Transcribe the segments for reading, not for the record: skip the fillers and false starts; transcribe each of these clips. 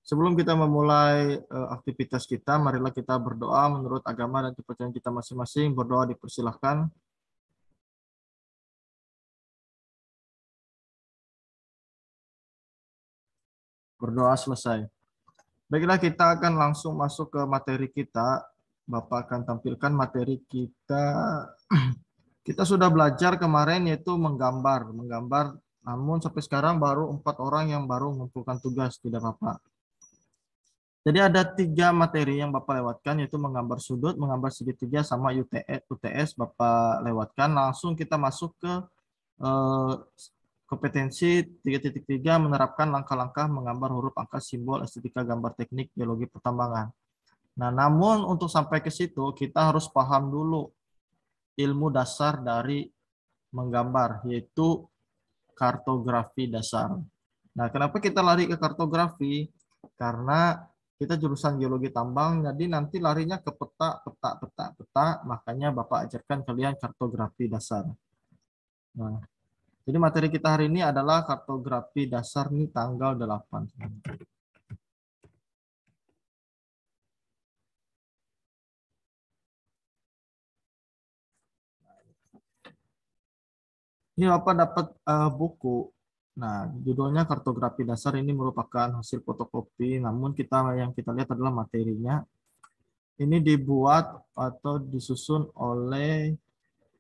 Sebelum kita memulai aktivitas kita, marilah kita berdoa menurut agama dan kepercayaan kita masing-masing. Berdoa dipersilahkan. Berdoa selesai. Baiklah, kita akan langsung masuk ke materi kita. Bapak akan tampilkan materi kita. Kita sudah belajar kemarin yaitu menggambar. Namun sampai sekarang baru 4 orang yang baru mengumpulkan tugas, tidak apa-apa. Jadi ada 3 materi yang Bapak lewatkan, yaitu menggambar sudut, menggambar segitiga, sama UTS Bapak lewatkan. Langsung kita masuk ke kompetensi 3.3, menerapkan langkah-langkah menggambar huruf, angka, simbol, estetika, gambar teknik, geologi pertambangan. Nah, namun untuk sampai ke situ, kita harus paham dulu ilmu dasar dari menggambar, yaitu kartografi dasar. Nah, kenapa kita lari ke kartografi? Karena kita jurusan geologi tambang, jadi nanti larinya ke peta. Makanya Bapak ajarkan kalian kartografi dasar. Nah, jadi materi kita hari ini adalah kartografi dasar nih tanggal 8. Ini Bapak dapat buku. Nah, judulnya kartografi dasar, ini merupakan hasil fotokopi, namun yang kita lihat adalah materinya. Ini dibuat atau disusun oleh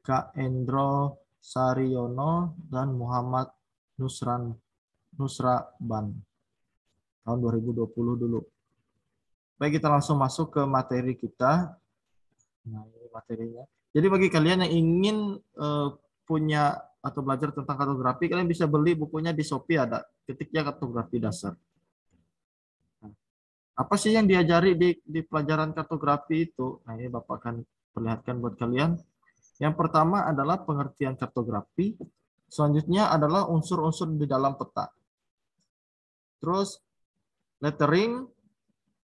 Kak Endro Saryono dan Muhammad Nusraban tahun 2020 dulu. Baik, kita langsung masuk ke materi kita. Nah, ini materinya. Jadi bagi kalian yang ingin punya atau belajar tentang kartografi, kalian bisa beli bukunya di Shopee, ada ketiknya kartografi dasar. Apa sih yang diajari di pelajaran kartografi itu? Nah, ini Bapak akan perlihatkan buat kalian. Yang pertama adalah pengertian kartografi. Selanjutnya adalah unsur-unsur di dalam peta. Terus lettering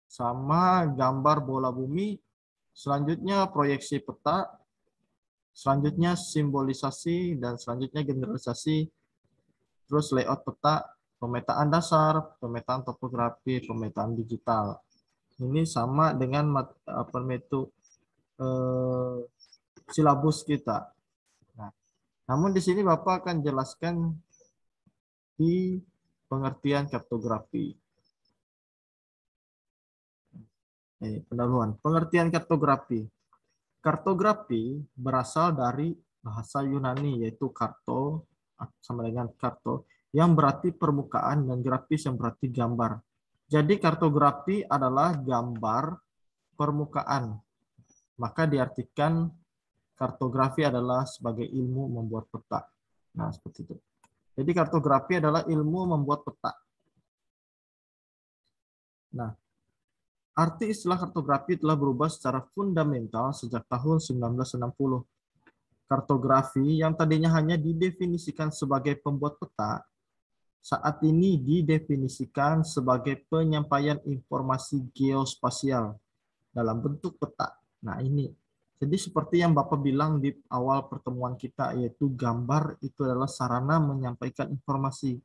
sama gambar bola bumi. Selanjutnya proyeksi peta. Selanjutnya simbolisasi, dan selanjutnya generalisasi. Terus layout peta, pemetaan dasar, pemetaan topografi, pemetaan digital. Ini sama dengan silabus kita. Nah, namun di sini Bapak akan jelaskan di pengertian kartografi. Pendahuluan. Pengertian kartografi. Kartografi berasal dari bahasa Yunani, yaitu karto sama dengan karto, yang berarti permukaan, dan grafis yang berarti gambar. Jadi kartografi adalah gambar permukaan. Maka diartikan kartografi adalah sebagai ilmu membuat peta. Nah, seperti itu. Jadi kartografi adalah ilmu membuat peta. Nah, arti istilah kartografi telah berubah secara fundamental sejak tahun 1960. Kartografi yang tadinya hanya didefinisikan sebagai pembuat peta, saat ini didefinisikan sebagai penyampaian informasi geospasial dalam bentuk peta. Nah, ini. Jadi seperti yang Bapak bilang di awal pertemuan kita, yaitu gambar itu adalah sarana menyampaikan informasi.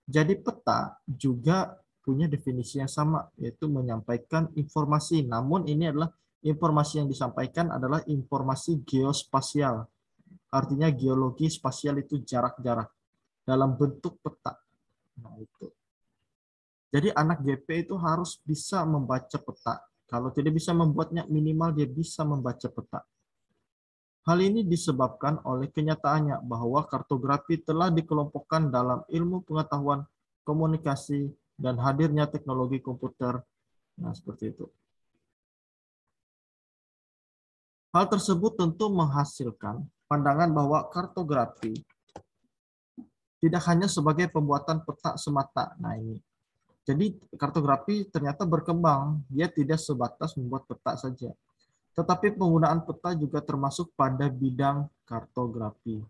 Jadi peta juga punya definisi yang sama, yaitu menyampaikan informasi. Namun ini adalah informasi yang disampaikan adalah informasi geospasial. Artinya geologi spasial itu jarak-jarak dalam bentuk peta. Nah, itu. Jadi anak GP itu harus bisa membaca peta. Kalau tidak bisa membuatnya, minimal dia bisa membaca peta. Hal ini disebabkan oleh kenyataannya bahwa kartografi telah dikelompokkan dalam ilmu pengetahuan komunikasi dan hadirnya teknologi komputer. Nah, seperti itu. Hal tersebut tentu menghasilkan pandangan bahwa kartografi tidak hanya sebagai pembuatan peta semata. Nah, ini. Jadi kartografi ternyata berkembang, dia tidak sebatas membuat peta saja. Tetapi penggunaan peta juga termasuk pada bidang kartografi.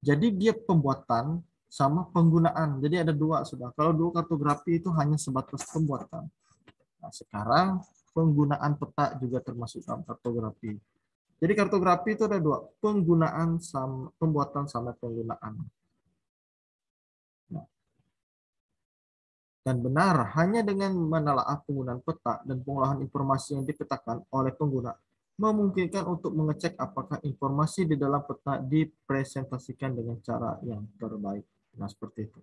Jadi dia pembuatan sama penggunaan. Jadi ada dua sudah. Kalau dulu kartografi itu hanya sebatas pembuatan. Nah, sekarang penggunaan peta juga termasuk dalam kartografi. Jadi kartografi itu ada dua, penggunaan sama pembuatan sama penggunaan. Nah, Dan benar, hanya dengan menelaah penggunaan peta dan pengolahan informasi yang dipetakan oleh pengguna memungkinkan untuk mengecek apakah informasi di dalam peta dipresentasikan dengan cara yang terbaik. Nah, seperti itu.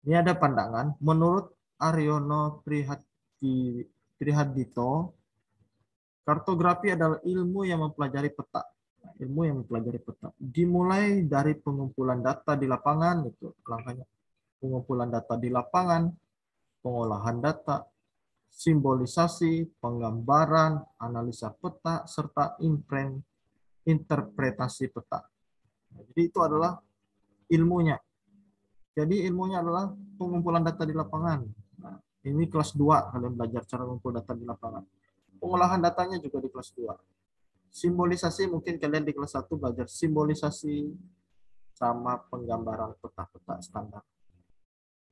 Ini ada pandangan, menurut Aryono Prihadito, kartografi adalah ilmu yang mempelajari peta. Nah, ilmu yang mempelajari peta. Dimulai dari pengumpulan data di lapangan, itu langkahnya. Pengumpulan data di lapangan, pengolahan data, simbolisasi, penggambaran, analisa peta, serta interpretasi peta. Nah, jadi itu adalah ilmunya. Jadi ilmunya adalah pengumpulan data di lapangan. Nah, ini kelas 2 kalian belajar cara mengumpul data di lapangan. Pengolahan datanya juga di kelas 2. Simbolisasi mungkin kalian di kelas 1 belajar simbolisasi sama penggambaran peta-peta standar.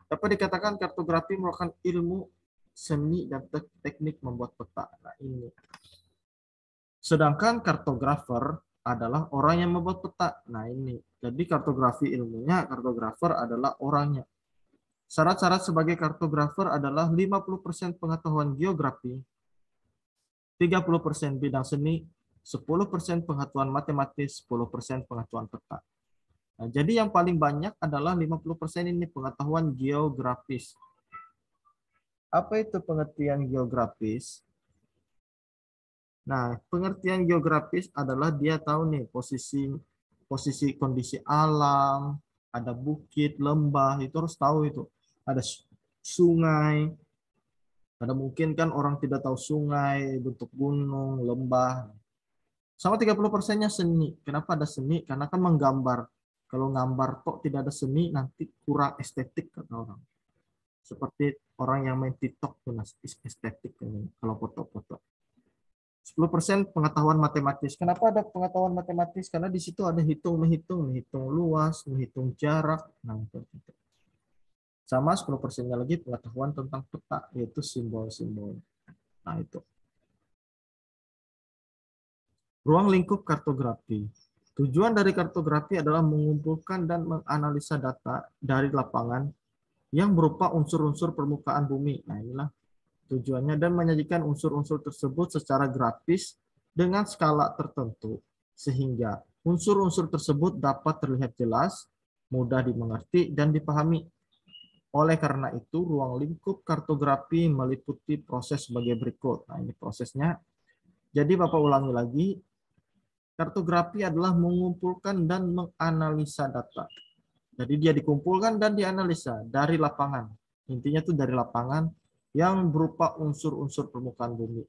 Dapat dikatakan kartografi merupakan ilmu seni dan teknik membuat peta. Nah, ini. Sedangkan kartografer adalah orang yang membuat peta. Nah, ini. Jadi kartografi ilmunya, kartografer adalah orangnya. Syarat-syarat sebagai kartografer adalah 50% pengetahuan geografi, 30% bidang seni, 10% pengetahuan matematis, 10% pengetahuan peta. Nah, jadi yang paling banyak adalah 50% ini pengetahuan geografis. Apa itu pengertian geografis? Nah, pengertian geografis adalah dia tahu nih posisi posisi kondisi alam, ada bukit, lembah, itu harus tahu itu. Ada sungai, ada mungkin kan orang tidak tahu sungai, bentuk gunung, lembah. Sama 30%-nya seni. Kenapa ada seni? Karena kan menggambar. Kalau gambar kok tidak ada seni, nanti kurang estetik kata orang. Seperti orang yang main TikTok tuh estetik kalau foto-foto. 10% pengetahuan matematis. Kenapa ada pengetahuan matematis? Karena di situ ada menghitung luas, menghitung jarak. Nah, itu. Sama 10%-nya lagi pengetahuan tentang peta, yaitu simbol-simbol. Nah, itu. Ruang lingkup kartografi. Tujuan dari kartografi adalah mengumpulkan dan menganalisa data dari lapangan yang berupa unsur-unsur permukaan bumi. Nah, inilah tujuannya, dan menyajikan unsur-unsur tersebut secara grafis dengan skala tertentu sehingga unsur-unsur tersebut dapat terlihat jelas, mudah dimengerti dan dipahami. Oleh karena itu, ruang lingkup kartografi meliputi proses sebagai berikut. Nah, ini prosesnya. Jadi Bapak ulangi lagi, kartografi adalah mengumpulkan dan menganalisa data. Jadi dia dikumpulkan dan dianalisa dari lapangan. Intinya itu dari lapangan yang berupa unsur-unsur permukaan bumi.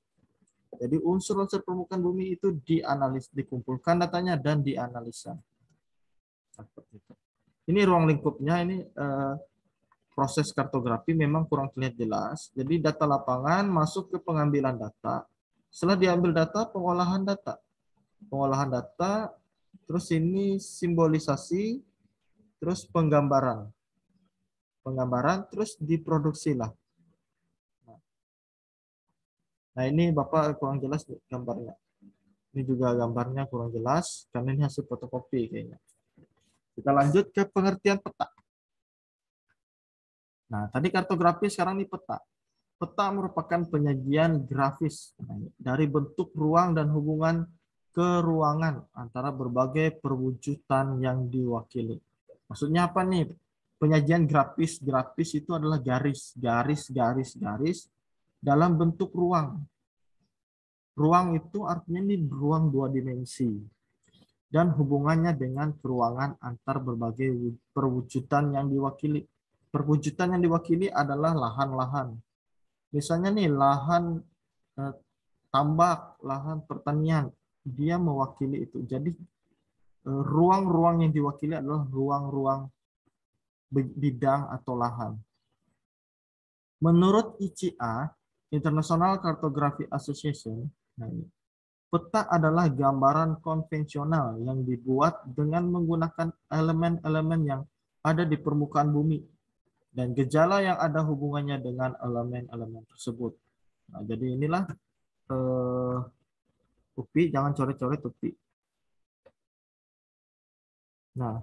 Jadi unsur-unsur permukaan bumi itu dikumpulkan datanya dan dianalisa. Ini ruang lingkupnya, ini proses kartografi memang kurang terlihat jelas. Jadi data lapangan masuk ke pengambilan data. Setelah diambil data, pengolahan data. Pengolahan data, terus ini simbolisasi, terus penggambaran. Penggambaran, terus diproduksi lah. Nah, ini Bapak kurang jelas gambarnya. Ini juga gambarnya kurang jelas, karena ini hasil fotokopi kayaknya. Kita lanjut ke pengertian peta. Nah, tadi kartografi, sekarang ini peta. Peta merupakan penyajian grafis dari bentuk ruang dan hubungan keruangan antara berbagai perwujudan yang diwakili. Maksudnya apa nih? Penyajian grafis. Grafis itu adalah garis, garis, garis, garis dalam bentuk ruang. Ruang itu artinya ini ruang 2 dimensi. Dan hubungannya dengan keruangan antar berbagai perwujudan yang diwakili. Perwujudan yang diwakili adalah lahan-lahan. Misalnya nih lahan tambak, lahan pertanian, dia mewakili itu. Jadi ruang-ruang yang diwakili adalah ruang-ruang bidang atau lahan. Menurut ICA, International Cartography Association, peta adalah gambaran konvensional yang dibuat dengan menggunakan elemen-elemen yang ada di permukaan bumi dan gejala yang ada hubungannya dengan elemen-elemen tersebut. Nah, jadi inilah UPI, jangan coret-coret UPI. Nah,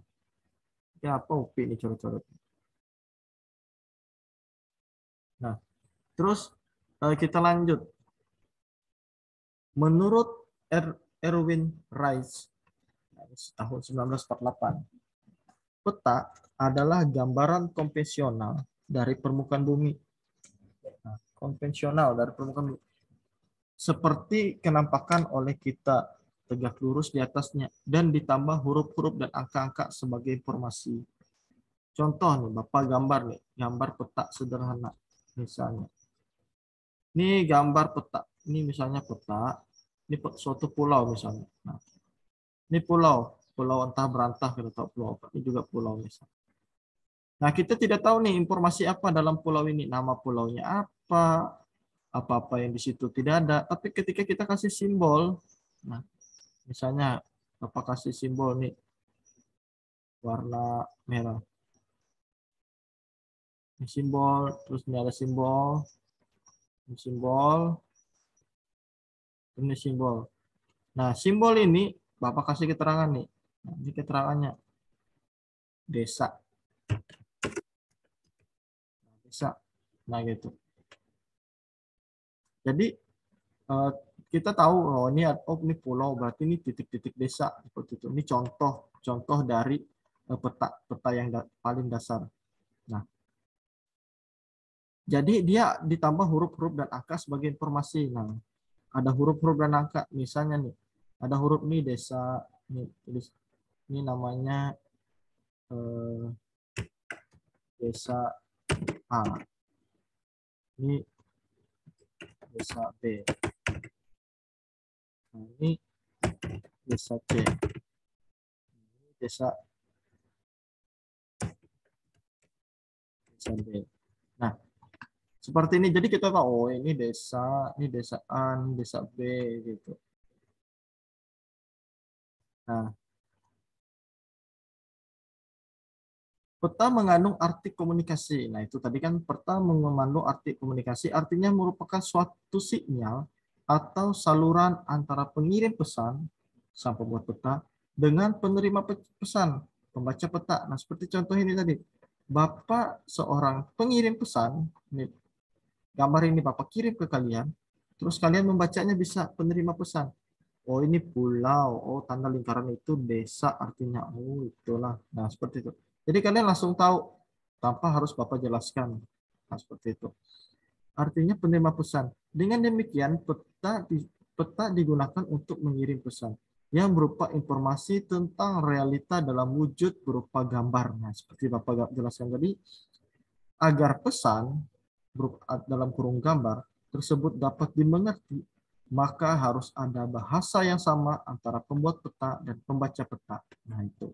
ya apa UPI ini coret-coret? Nah, terus kita lanjut. Menurut Erwin Rice tahun 1948, peta adalah gambaran konvensional dari permukaan bumi. Nah, konvensional dari permukaan bumi. Seperti kenampakan oleh kita tegak lurus di atasnya dan ditambah huruf-huruf dan angka-angka sebagai informasi. Contoh nih, Bapak gambar nih, gambar peta sederhana misalnya. Ini gambar peta, ini misalnya peta, ini suatu pulau misalnya. Nah, ini pulau, pulau entah berantah kita tahu pulau apa, ini juga pulau misalnya. Nah, kita tidak tahu nih informasi apa dalam pulau ini, nama pulaunya apa-apa yang di situ tidak ada. Tapi ketika kita kasih simbol, nah, misalnya Bapak kasih simbol nih warna merah. Ini simbol, terus ini ada simbol, ini simbol, ini simbol. Nah, simbol ini Bapak kasih keterangan nih. Nah, ini keterangannya desa. Desa. Nah, gitu. Jadi kita tahu ini pulau, berarti ini titik-titik desa seperti itu. Ini contoh dari peta yang paling dasar. Nah, jadi dia ditambah huruf-huruf dan angka sebagai informasi. Nah, ada huruf-huruf dan angka, misalnya nih, ada huruf nih desa, ini namanya desa A, ini desa B, nah, ini desa C, ini desa D. Nah, seperti ini. Jadi kita tahu, oh ini desa A, ini desa B, gitu. Nah, peta mengandung arti komunikasi. Nah, itu tadi kan peta mengandung arti komunikasi, artinya merupakan suatu sinyal atau saluran antara pengirim pesan, sang pembuat peta, dengan penerima pesan, pembaca peta. Nah, seperti contoh ini tadi. Bapak seorang pengirim pesan, ini, gambar ini Bapak kirim ke kalian, terus kalian membacanya bisa penerima pesan. Oh, ini pulau, oh tanda lingkaran itu desa, artinya oh itulah. Nah, seperti itu. Jadi kalian langsung tahu tanpa harus Bapak jelaskan. Nah, seperti itu. Artinya penerima pesan. Dengan demikian peta digunakan untuk mengirim pesan yang berupa informasi tentang realita dalam wujud berupa gambar. Nah, seperti Bapak jelaskan tadi, agar pesan dalam kurung gambar tersebut dapat dimengerti, maka harus ada bahasa yang sama antara pembuat peta dan pembaca peta. Nah, itu.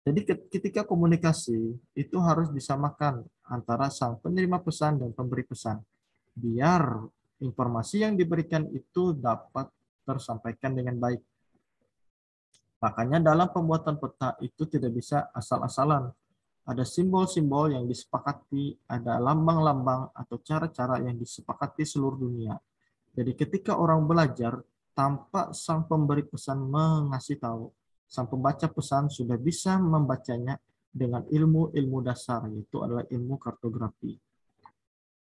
Jadi ketika komunikasi itu harus disamakan antara sang penerima pesan dan pemberi pesan, biar informasi yang diberikan itu dapat tersampaikan dengan baik. Makanya dalam pembuatan peta itu tidak bisa asal-asalan. Ada simbol-simbol yang disepakati, ada lambang-lambang atau cara-cara yang disepakati seluruh dunia. Jadi ketika orang belajar, tanpa sang pemberi pesan mengasih tahu, sang pembaca pesan sudah bisa membacanya dengan ilmu-ilmu dasar, yaitu adalah ilmu kartografi.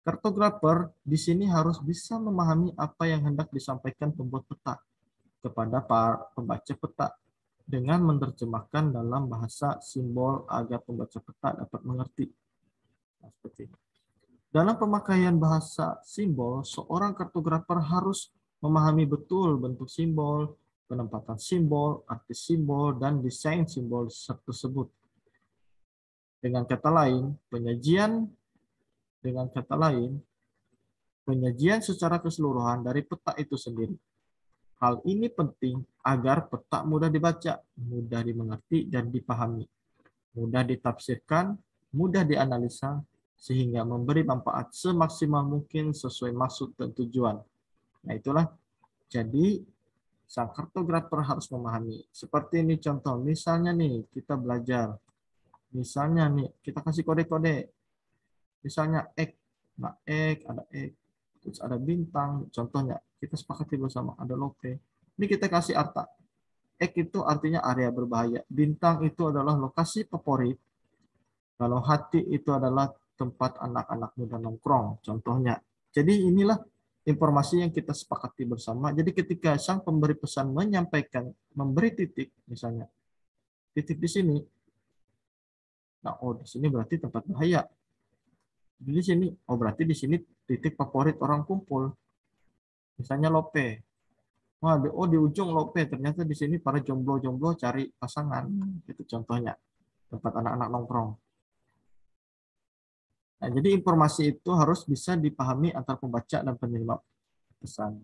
Kartografer di sini harus bisa memahami apa yang hendak disampaikan pembuat peta kepada para pembaca peta dengan menerjemahkan dalam bahasa simbol agar pembaca peta dapat mengerti. Nah, seperti ini. Dalam pemakaian bahasa simbol, seorang kartografer harus memahami betul bentuk simbol, penempatan simbol, arti simbol, dan desain simbol tersebut. Dengan kata lain, penyajian secara keseluruhan dari peta itu sendiri. Hal ini penting agar peta mudah dibaca, mudah dimengerti, dan dipahami, mudah ditafsirkan, mudah dianalisa, sehingga memberi manfaat semaksimal mungkin sesuai maksud dan tujuan. Nah, itulah. Jadi, sang kartografer harus memahami. Seperti ini contoh, misalnya nih, kita belajar. Misalnya nih, kita kasih kode-kode. Misalnya X, nah X, ada X, terus ada bintang, contohnya. Kita sepakati bersama, ada lope. Ini kita kasih arta. X itu artinya area berbahaya. Bintang itu adalah lokasi favorit. Kalau hati itu adalah tempat anak-anak muda nongkrong, contohnya. Jadi inilah informasi yang kita sepakati bersama. Jadi ketika sang pemberi pesan menyampaikan, memberi titik, misalnya, titik di sini, nah, oh di sini berarti tempat bahaya. Di sini, oh berarti di sini titik favorit orang kumpul. Misalnya Lope. Wah, oh di ujung Lope, ternyata di sini para jomblo-jomblo cari pasangan. Itu contohnya, tempat anak-anak nongkrong. Nah, jadi informasi itu harus bisa dipahami antar pembaca dan penerima pesan.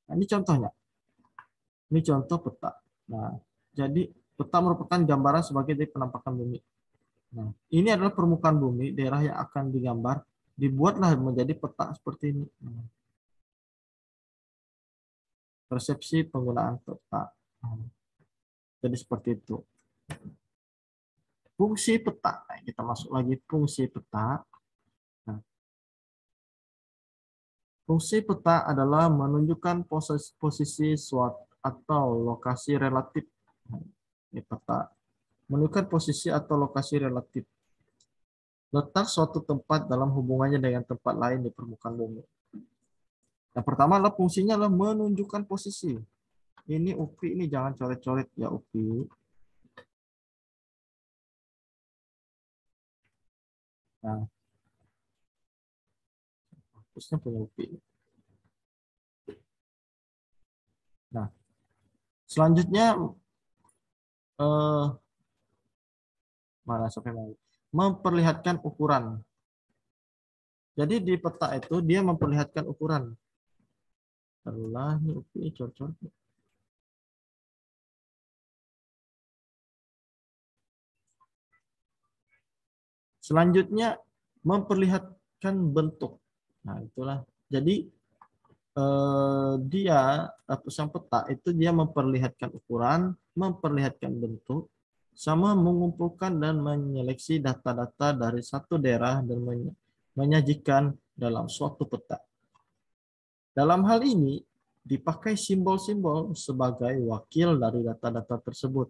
Nah, ini contohnya. Ini contoh peta. Nah, jadi peta merupakan gambaran sebagai dari penampakan bumi. Nah, ini adalah permukaan bumi, daerah yang akan digambar, dibuatlah menjadi peta seperti ini. Nah, persepsi penggunaan peta. Nah, jadi seperti itu. Fungsi peta. Nah, kita masuk lagi fungsi peta. Nah, fungsi peta adalah menunjukkan posisi suatu atau lokasi relatif. Nah, ini peta. Menunjukkan posisi atau lokasi relatif. Letak suatu tempat dalam hubungannya dengan tempat lain di permukaan bumi. Yang pertama adalah fungsinya adalah menunjukkan posisi. Ini UPI, ini jangan coret-coret ya UPI. Nah, harusnya punya UPI. Nah, selanjutnya mana sampai mau memperlihatkan ukuran. Jadi di peta itu dia memperlihatkan ukuran. Taruhlah ini UPI coret-coret. Selanjutnya memperlihatkan bentuk. Nah, itulah. Jadi dia sang peta itu dia memperlihatkan ukuran, memperlihatkan bentuk, sama mengumpulkan dan menyeleksi data-data dari satu daerah dan menyajikan dalam suatu peta. Dalam hal ini dipakai simbol-simbol sebagai wakil dari data-data tersebut,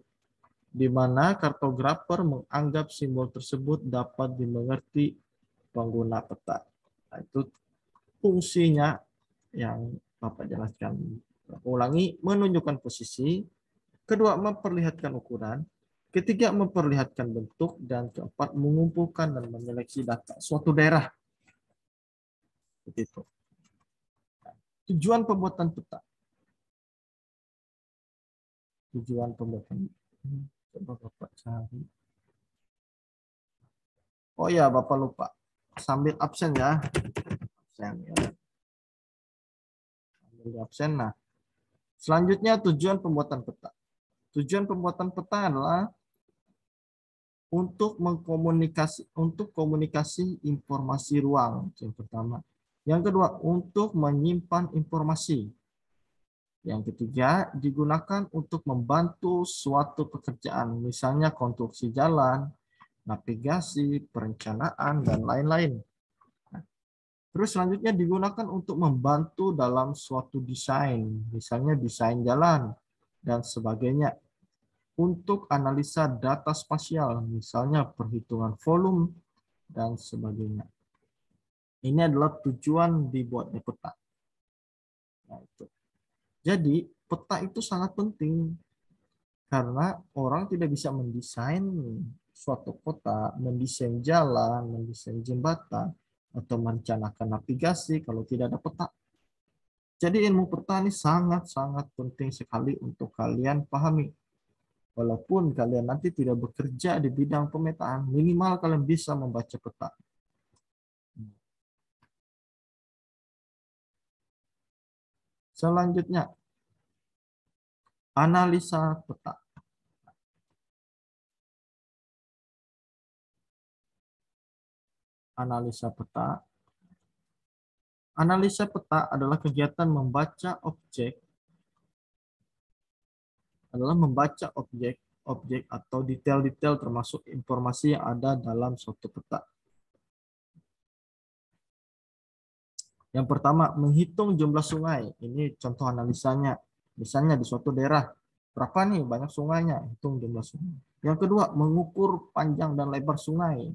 di mana kartografer menganggap simbol tersebut dapat dimengerti pengguna peta. Nah, itu fungsinya yang Bapak jelaskan. Ulangi, menunjukkan posisi, kedua memperlihatkan ukuran, ketiga memperlihatkan bentuk, dan keempat mengumpulkan dan menyeleksi data suatu daerah. Begitu. Tujuan pembuatan peta. Tujuan pembuatan. Coba Bapak cari. Oh ya, Bapak lupa. Sambil absen ya. Absen ya. Sambil absen. Nah, selanjutnya tujuan pembuatan peta. Tujuan pembuatan peta adalah untuk komunikasi informasi ruang, yang pertama. Yang kedua, untuk menyimpan informasi. Yang ketiga, digunakan untuk membantu suatu pekerjaan, misalnya konstruksi jalan, navigasi, perencanaan, dan lain-lain. Terus selanjutnya digunakan untuk membantu dalam suatu desain, misalnya desain jalan, dan sebagainya. Untuk analisa data spasial, misalnya perhitungan volume, dan sebagainya. Ini adalah tujuan dibuatnya peta. Nah, itu. Jadi, peta itu sangat penting, karena orang tidak bisa mendesain suatu kota, mendesain jalan, mendesain jembatan, atau merencanakan navigasi kalau tidak ada peta. Jadi ilmu peta ini sangat-sangat penting sekali untuk kalian pahami. Walaupun kalian nanti tidak bekerja di bidang pemetaan, minimal kalian bisa membaca peta. Selanjutnya, analisa peta. Analisa peta. Analisa peta adalah kegiatan membaca objek atau detail-detail termasuk informasi yang ada dalam suatu peta. Yang pertama, menghitung jumlah sungai. Ini contoh analisanya. Misalnya di suatu daerah, berapa nih banyak sungainya, hitung jumlah sungai. Yang kedua, mengukur panjang dan lebar sungai.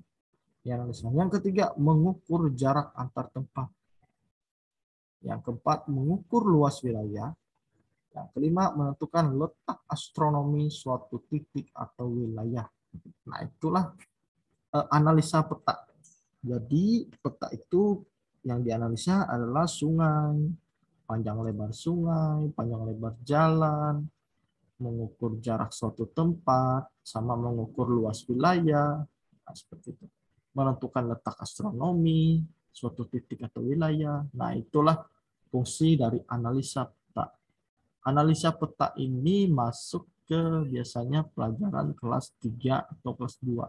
Dianalisa. Yang ketiga, mengukur jarak antar tempat. Yang keempat, mengukur luas wilayah. Yang kelima, menentukan letak astronomi suatu titik atau wilayah. Nah, itulah analisa peta. Jadi, peta itu yang dianalisa adalah sungai, panjang lebar sungai, panjang lebar jalan, mengukur jarak suatu tempat, sama mengukur luas wilayah. Nah, seperti itu. Menentukan letak astronomi, suatu titik atau wilayah. Nah, itulah fungsi dari analisa peta. Analisa peta ini masuk ke biasanya pelajaran kelas 3 atau kelas 2.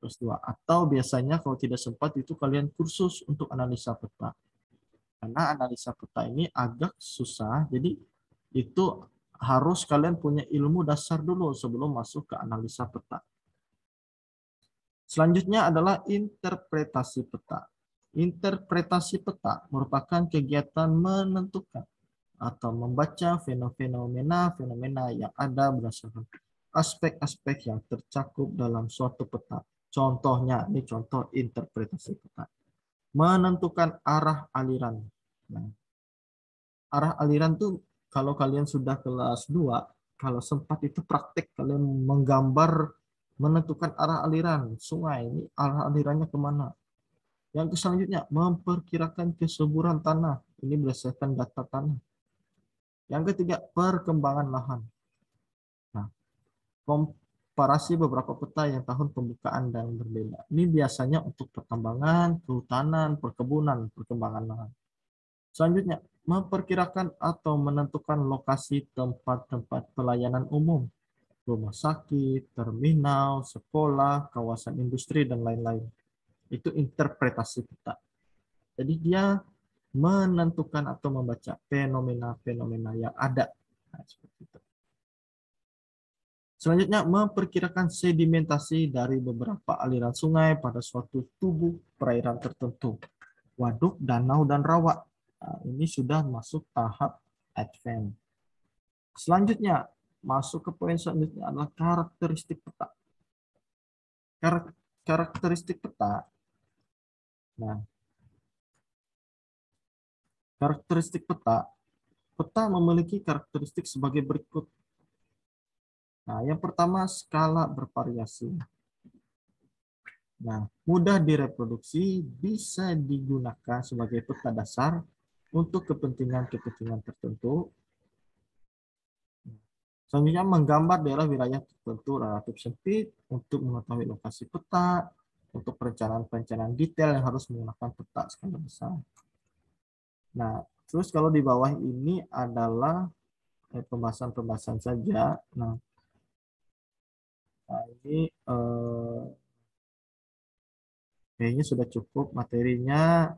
Kelas 2. Atau biasanya kalau tidak sempat itu kalian kursus untuk analisa peta. Karena analisa peta ini agak susah, jadi itu harus kalian punya ilmu dasar dulu sebelum masuk ke analisa peta. Selanjutnya adalah interpretasi peta. Interpretasi peta merupakan kegiatan menentukan atau membaca fenomena-fenomena yang ada berdasarkan aspek-aspek yang tercakup dalam suatu peta. Contohnya, ini contoh interpretasi peta. Menentukan arah aliran. Nah, arah aliran tuh kalau kalian sudah kelas 2, kalau sempat itu praktek kalian menggambar menentukan arah aliran sungai, ini arah alirannya kemana. Yang selanjutnya, memperkirakan kesuburan tanah, ini berdasarkan data tanah. Yang ketiga, perkembangan lahan. Nah, komparasi beberapa peta yang tahun pembukaan dan berbeda. Ini biasanya untuk pertambangan, kehutanan, perkebunan, perkembangan lahan. Selanjutnya, memperkirakan atau menentukan lokasi tempat-tempat pelayanan umum, rumah sakit, terminal, sekolah, kawasan industri, dan lain-lain. Itu interpretasi peta. Jadi dia menentukan atau membaca fenomena-fenomena yang ada. Nah, seperti itu. Selanjutnya, memperkirakan sedimentasi dari beberapa aliran sungai pada suatu tubuh perairan tertentu. Waduk, danau, dan rawa. Nah, ini sudah masuk tahap advance. Selanjutnya, masuk ke poin selanjutnya adalah karakteristik peta. Karakteristik peta. Nah, karakteristik peta. Peta memiliki karakteristik sebagai berikut. Nah, yang pertama, skala bervariasi. Nah, mudah direproduksi, bisa digunakan sebagai peta dasar untuk kepentingan-kepentingan tertentu. Selanjutnya, menggambar daerah wilayah tertentu relatif sempit untuk mengetahui lokasi peta, untuk perencanaan-perencanaan detail yang harus menggunakan peta skala besar. Nah, terus kalau di bawah ini adalah pembahasan-pembahasan saja. Nah ini kayaknya sudah cukup materinya.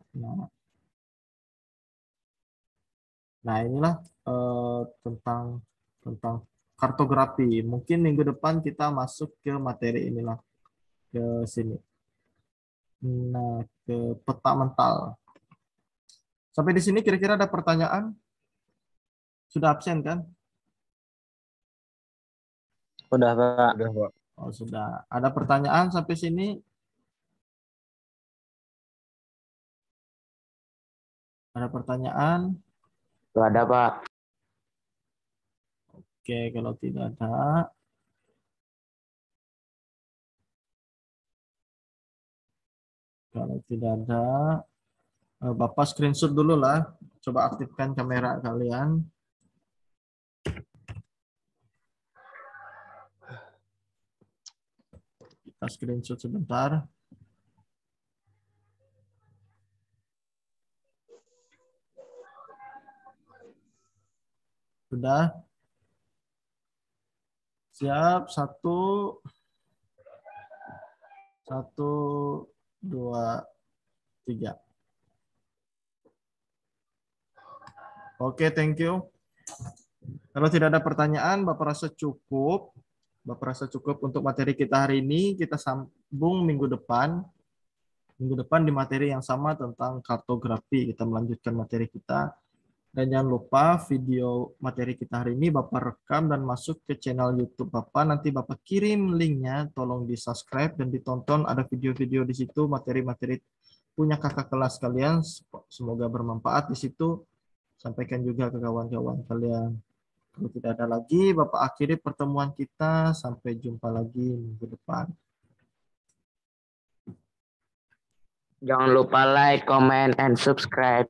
Nah inilah tentang tentang kartografi. Mungkin minggu depan kita masuk ke materi inilah ke sini. Nah, ke peta mental. Sampai di sini kira-kira ada pertanyaan? Sudah absen kan? Udah, Pak. Udah, Pak. Oh, sudah. Ada pertanyaan sampai sini? Ada pertanyaan? Tuh ada, Pak. Oke, kalau tidak ada, Bapak screenshot dulu lah. Coba aktifkan kamera kalian. Kita screenshot sebentar. Sudah? Siap. Satu, dua, tiga. Oke, thank you. Kalau tidak ada pertanyaan, Bapak rasa cukup. Bapak rasa cukup untuk materi kita hari ini. Kita sambung minggu depan. Minggu depan di materi yang sama tentang kartografi. Kita melanjutkan materi kita. Dan jangan lupa video materi kita hari ini Bapak rekam dan masuk ke channel YouTube Bapak. Nanti Bapak kirim linknya, tolong di subscribe dan ditonton. Ada video-video di situ, materi-materi punya kakak kelas kalian. Semoga bermanfaat di situ. Sampaikan juga ke kawan-kawan kalian. Kalau tidak ada lagi, Bapak akhiri pertemuan kita. Sampai jumpa lagi minggu depan. Jangan lupa like, comment, and subscribe.